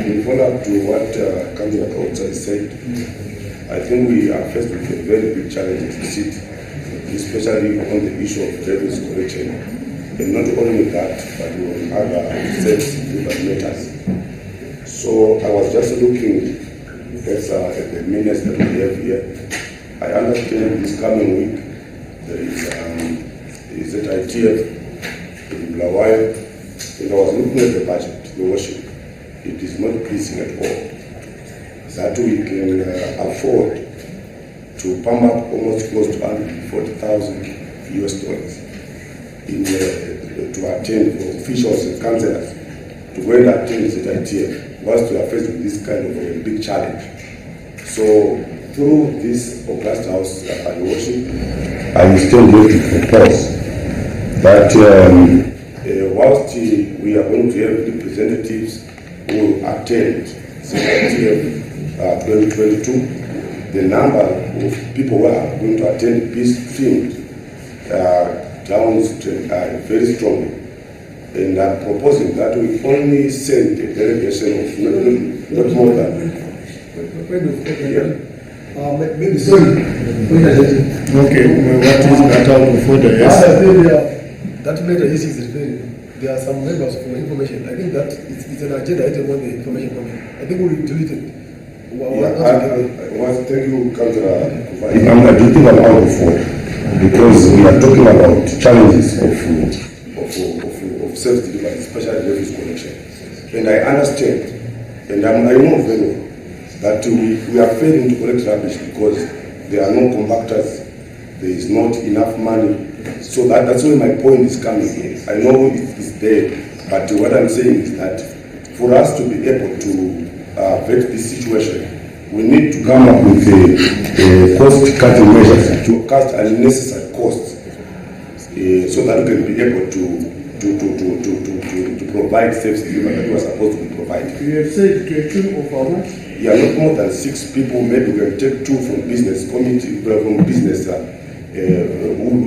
In follow-up to what Councillor Kautsa said, I think we are faced with a very big challenge in the city, especially on the issue of revenue collection. And not only that, but on other sensitive matters. So I was just looking at the minutes that we have here. I understand this coming week there is ZITF in Zimbabwean, and I was looking at the budget, the worship. It is not pleasing at all. That we can afford to pump up almost close to $140,000 US to attend for officials and councillors to go and attend ZITF whilst we are faced with this kind of a big challenge. So through this August House worship, I still need to propose that whilst we are going to have representatives who will attend ZITF 2022, the number of people who are going to attend this field down very strongly. And I'm proposing that we only send a delegation of not more than. Maybe sorry. Okay, what is that out of order? Yes. That matter is there are some members for information. I think that it's an agenda item on the information coming. I think we'll delete it. Thank you, Councillor. I'm not doing an out of order because we are talking about challenges of service delivery, especially refuse collection. And I understand, and I know very well that we are failing to collect rubbish because there are no compactors, there is not enough money. So that's where my point is coming in. I know it's there, but what I'm saying is that for us to be able to vet this situation, we need to come up with a cost-cutting measures to cut unnecessary costs, so that we can be able to provide service delivery that we are supposed to be providing. You have said to a team of how much? Yeah, not more than 6 people. Maybe we can take 2 from business committee, from business who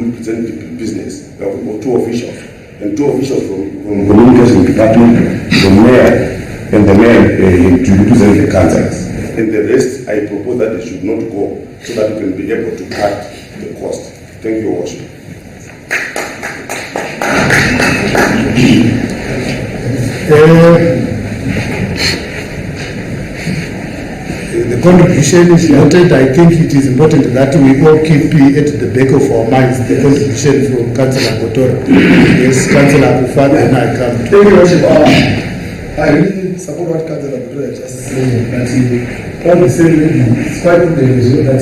represent the business, or 2 officials, and 2 officials from communication department, the mayor, and the mayor to represent the councils. And the rest, I propose that they should not go, so that we can be able to cut the cost. Thank you, Worship. The contribution is noted. I think it is important that we all keep at the back of our minds the contribution from Councillor Kotora. Yes, Councillor Kufa, then I come to. Thank you, Worship. I really support what Councillor Kotora just said. That all the same, it's quite good that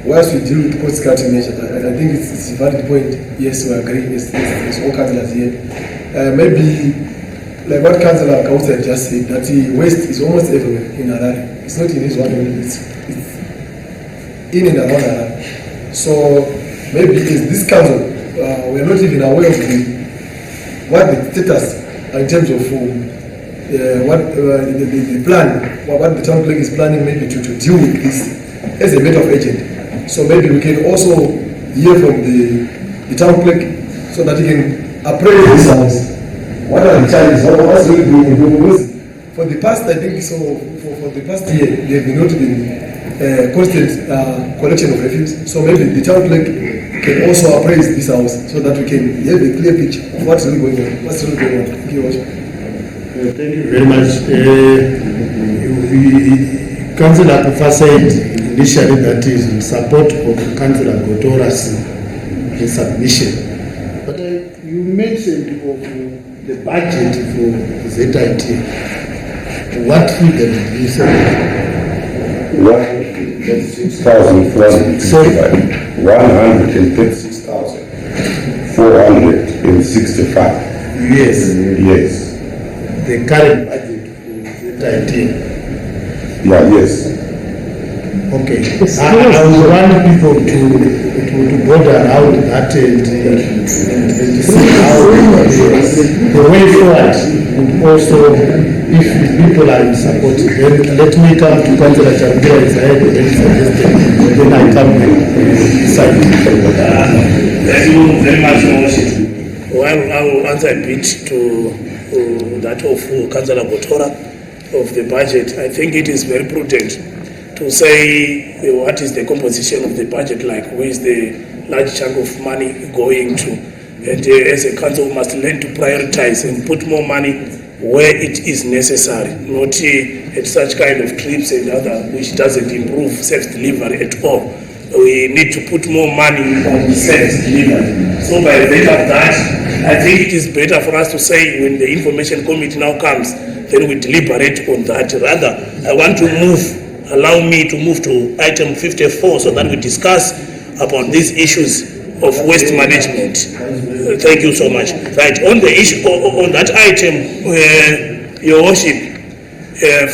whilst we deal with cost cutting measures, I think it's a valid point. Yes, we agree. Yes, all councillors here. Maybe, like what Councillor Kautsa just said, that waste is almost everywhere in Harare. It's not in this one, it's in and around Harare. So maybe as this council, we are not even aware of what the status in terms of what the plan, what the town clerk is planning maybe to deal with this as a matter of urgent. So maybe we can also hear from the town clerk so that he can appraise this house. What are the challenges? What's really doing? For the past, I think so. For the past year, there have not been constant collection of refuse. So maybe the town clerk can also appraise this house so that we can have a clear picture of what's really going on. Thank you, thank you very much. Councillor Kufa said initially that is in support of Councillor Kotora's submission. But you mentioned of the budget for ZITF. What figure did you say? 136,465. Yes. Yes. The current budget for ZITF. Yeah, yes. Okay. I would want people to bother around that and see how the way forward, and also if people are in support. Then let me come to Councillor Chambira as I had already suggested. Then I come inside. Thank you very much, Worship. Well, I will answer a bit to that of Councillor Botora of the budget, I think it is very prudent to say what is the composition of the budget like, where is the large chunk of money going to. And as a council, we must learn to prioritize and put more money where it is necessary, not at such kind of trips and other, which doesn't improve service delivery at all. We need to put more money on the service delivery. So by way of that, I think it is better for us to say when the information committee now comes, then we deliberate on that. Rather, I want to allow me to move to item 54 so that we discuss upon these issues of waste management. Thank you so much. Right, on the issue, on that item, Your Worship,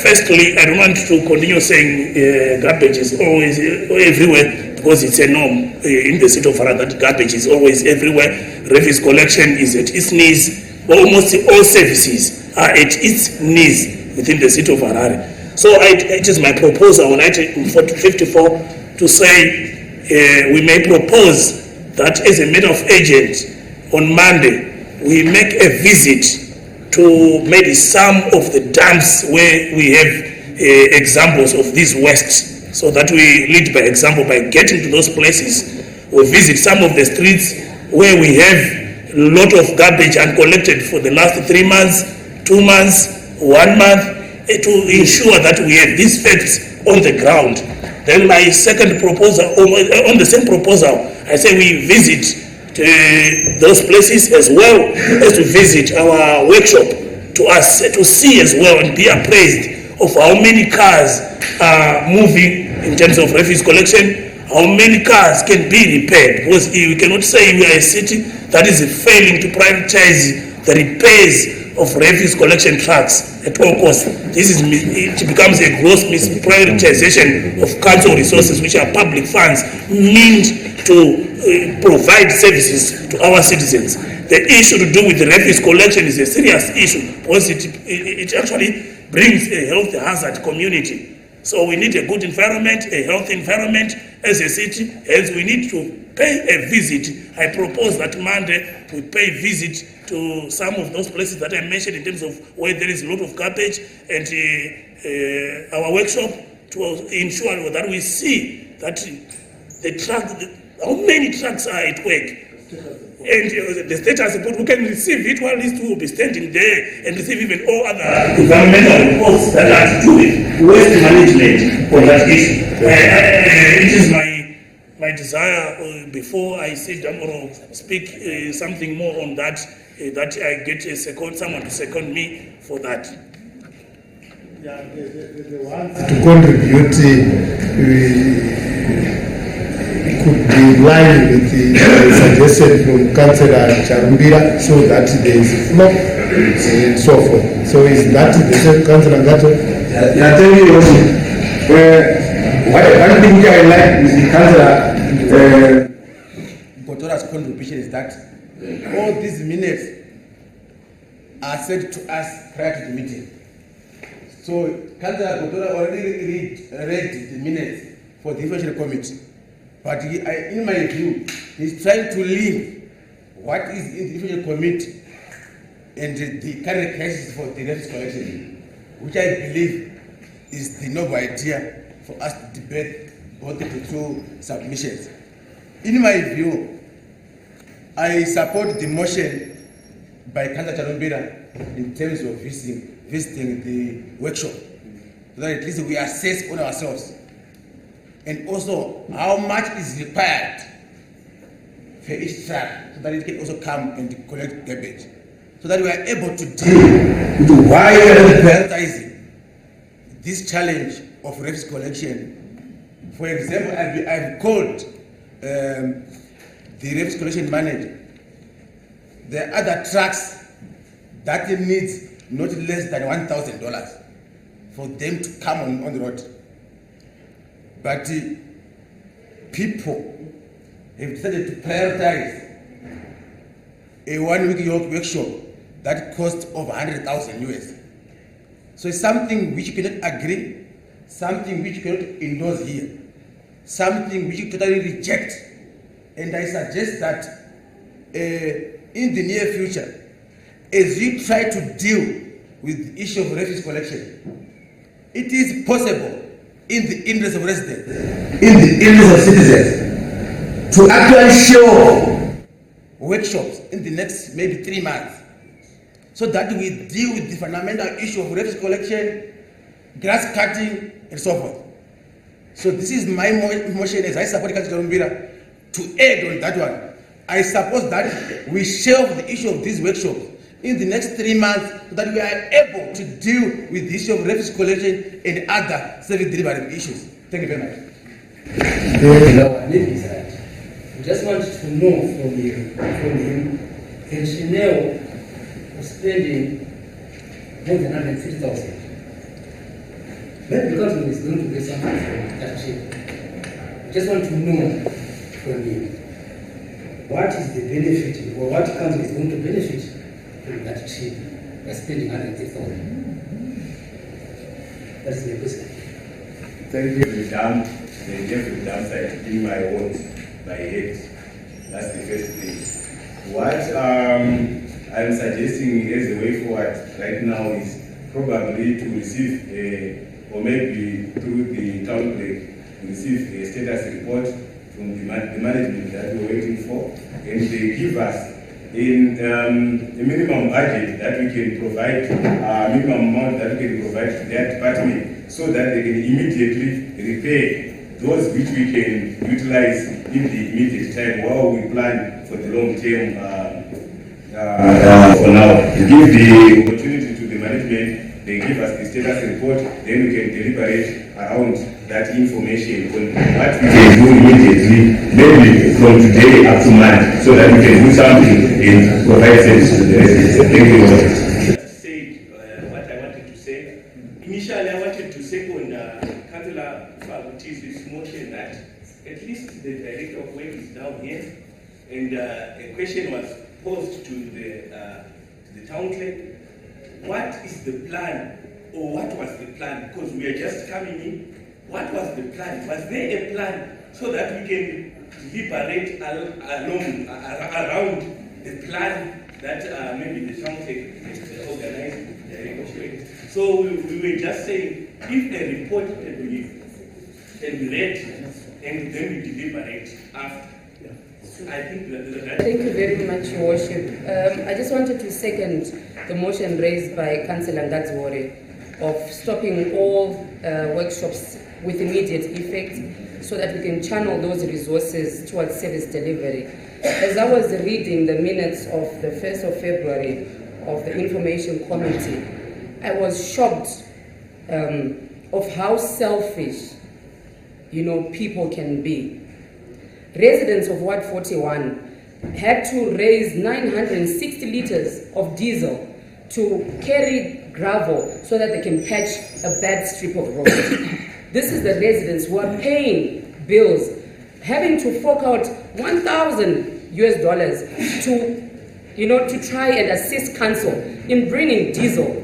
firstly, I don't want to continue saying garbage is always everywhere, because it's a norm in the city of Harare that garbage is always everywhere. Refuse collection is at its knees. Almost all services are at its knees within the city of Harare. So it is my proposal on item 54 to say we may propose that as a matter of urgent, on Monday, we make a visit to maybe some of the dumps where we have examples of these waste, so that we lead by example by getting to those places. We visit some of the streets where we have a lot of garbage uncollected for the last 3 months, 2 months, 1 month, to ensure that we have these facts on the ground. Then my second proposal, on the same proposal, I say we visit those places as well as to visit our workshop to see as well and be appraised of how many cars are moving in terms of refuse collection, how many cars can be repaired, because we cannot say we are a city that is failing to prioritize the repairs of refuse collection trucks at all costs. It becomes a gross misprioritization of council resources, which are public funds meant to provide services to our citizens. The issue to do with the refuse collection is a serious issue, because it actually brings a health hazard community. So we need a good environment, a healthy environment as a city, as we need to pay a visit. I propose that Monday we pay a visit to some of those places that I mentioned in terms of where there is a lot of garbage, and our workshop to ensure that we see that the truck, how many trucks are at work. And the status report, we can receive it while these two will be standing there and receive even all other environmental reports that are to do with waste management on that issue. It is my desire, before I sit down or speak something more on that, that I get someone to second me for that. Yeah, the ones to contribute could be in line with the suggestion from Councillor Charumbira, so that there is no and so forth. So is that the same, Councillor Gato? Yeah, tell me one thing I like with the Councillor Botora's contribution is that all these minutes are sent to us prior to the meeting. So Councillor Botora already read the minutes for the information committee. But in my view, he's trying to link what is in the information committee and the current crisis for the refuse collection, which I believe is the noble idea for us to debate both the two submissions. In my view, I support the motion by Councillor Charumbira in terms of visiting the workshop, so that at least we assess on ourselves, and also how much is required for each truck, so that it can also come and collect garbage, so that we are able to deal with why we are prioritizing this challenge of refuse collection. For example, I've called the refuse collection manager. There are other trucks that needs not less than $1,000 for them to come on the road. But people have decided to prioritize a 1 week workshop that costs over 100,000 US. So it's something which you cannot agree, something which you cannot endorse here, something which you totally reject. And I suggest that in the near future, as we try to deal with the issue of refuse collection. It is possible in the interest of residents, in the interest of citizens, to actually show workshops in the next maybe 3 months, so that we deal with the fundamental issue of refuse collection, grass cutting, and so forth. So this is my motion as I support Councillor Mbira to add on that one. I suppose that we shelve the issue of these workshops in the next 3 months, so that we are able to deal with the issue of refuse collection and other service delivery issues. Thank you very much. We just want to know from him the rationale of spending more than 150,000. Maybe the government is going to get something from that ship. Just want to know from him what is the benefit, or what country is going to benefit from that ship by spending 150,000. That is the question. Thank you. The dam site in my words by head. That's the first thing. What I'm suggesting as a way forward right now is probably to receive or maybe through the town clerk, receive a status report from the management that we're waiting for, and they give us a minimum budget that we can provide, minimum amount that we can provide to their department, so that they can immediately repair those which we can utilize in the immediate time while we plan for the long term. For now, to give the opportunity to the management, they give us the status report, then we can deliberate around that information on what we can do immediately, maybe from today up to March, so that we can do something and provide service to the residents. Thank you very much. What I wanted to say. Initially, I wanted to second Councillor Faguti's motion that at least the director of work is down here, and a question was posed to the town clerk. What is the plan, or what was the plan? Because we are just coming in. What was the plan? Was there a plan so that we can deliberate around the plan that maybe the town clerk organized? So we were just saying, if a report can be read, and then we deliberate after. I think that. Thank you very much, Your Worship. I just wanted to second the motion raised by Councillor Ngadzwore of stopping all workshops with immediate effect, so that we can channel those resources towards service delivery. As I was reading the minutes of the 1st of February of the Information Committee, I was shocked of how selfish, people can be. Residents of Ward 41 had to raise 960 liters of diesel to carry gravel so that they can patch a bad strip of road. This is the residents who are paying bills, having to fork out $1,000 to try and assist council in bringing diesel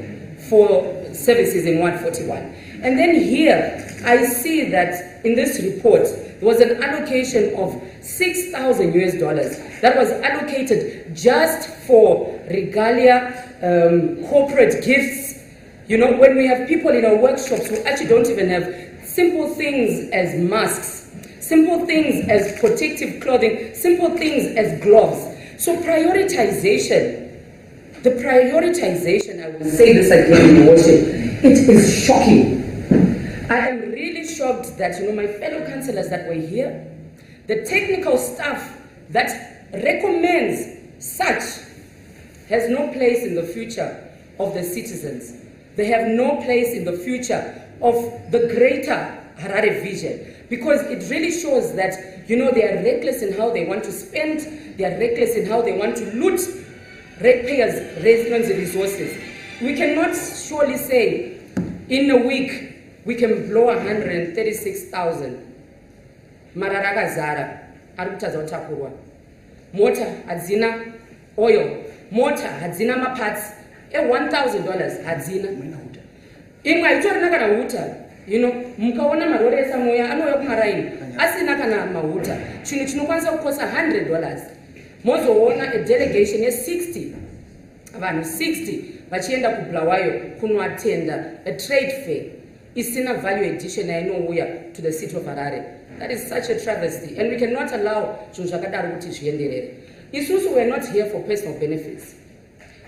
for services in 141. And then here, I see that in this report, there was an allocation of $6,000 that was allocated just for regalia, corporate gifts. When we have people in our workshops who actually don't even have simple things as masks, simple things as protective clothing, simple things as gloves. So prioritization, the prioritization, I will say this again, Your Worship, it is shocking. I am really shocked that, my fellow councillors that were here, the technical staff that recommends such has no place in the future of the citizens. They have no place in the future of the greater Harare vision, because it really shows that, they are reckless in how they want to spend, they are reckless in how they want to loot ratepayers' resources. We cannot surely say, in a week, we can blow 136,000. Mararaga Zara, Arutaza Otakurwa. Mota hadzina oil, mota hadzina maparts, $1,000 hadzina. Imwe aitorina kana huta, mukaona marori esamoya anouya kumaraini, asina kana mahuta. Chinhu chinokwanisa kukosa $100. Mozoona a delegation ye 60, vanhu 60 vachienda kubulawayo kunoatenda a trade fair isina value addition yainouya to the city of Harare. That is such a travesty, and we cannot allow zvinhu zvakadaro kuti zvienderere. Isusu we're not here for personal benefits.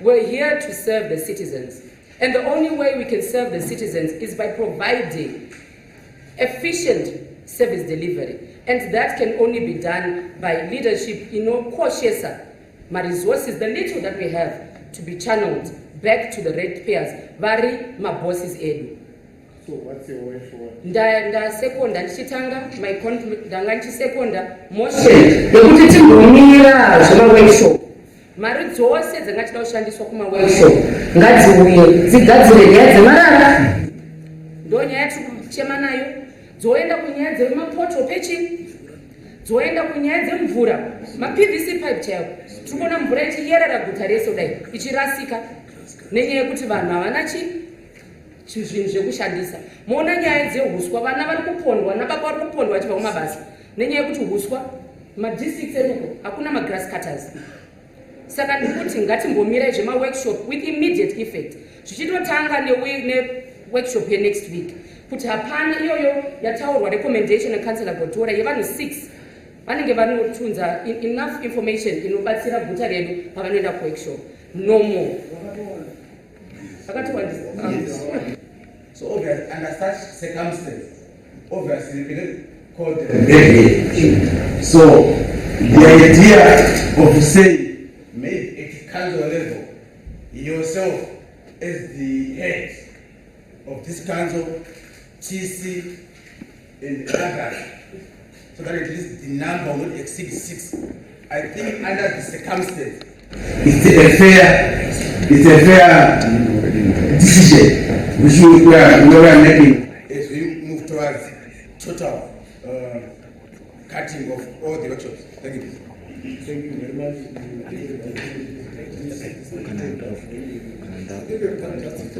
We're here to serve the citizens. And the only way we can serve the citizens is by providing efficient service delivery. And that can only be done by leadership, cautious my resources, the little that we have, to be channeled back to the ratepayers, vari my bosses edu. So what's your way forward? Ndasekonda ndichitanga ndanga ndichisekonda motion yekuti timbomira zvemaworkshop. Mari dzose dzangachida kushandiswa kumaworkshop ngadziuye dzigadzire nyaya dzemarara, ndo nyaya yatiri kuchema nayo, dzoenda kunyaya dzemapoto patching, dzoenda kunyaya dzemvura, ma-PVC pipe chaiwo. Tiri kuona mvura ichiyerera guta rese kudai ichirasika nenyaya yekuti vanhu havana zvinhu zvekushandisa. Moona nyaya dzehuswa, vana vari kupondwa, nababa vari kupondwa vachibva kumabasa nenyaya yekuti huswa madistricts enuko hakuna magrass cutters. Saka ndikuti ngatimbomirai zvemaworkshop with immediate effect, zvichitotanga neworkshop yenext week, kuti hapana iyoyo yataurwa recommendation ekansela Gotora yevanhu 6 vanenge vanotunza enough information inobatsira guta redu pavanoenda kuworkshop. No more. So obviously, under such circumstances, obviously we cannot call the delegate. So the idea of saying, maybe at council level, yourself as the head of this council, TC, and others, so that at least the number will not exceed 6. I think under the circumstances, it's a fair decision which we are making as we move towards total cutting of all the workshops. Thank you. Thank you very much.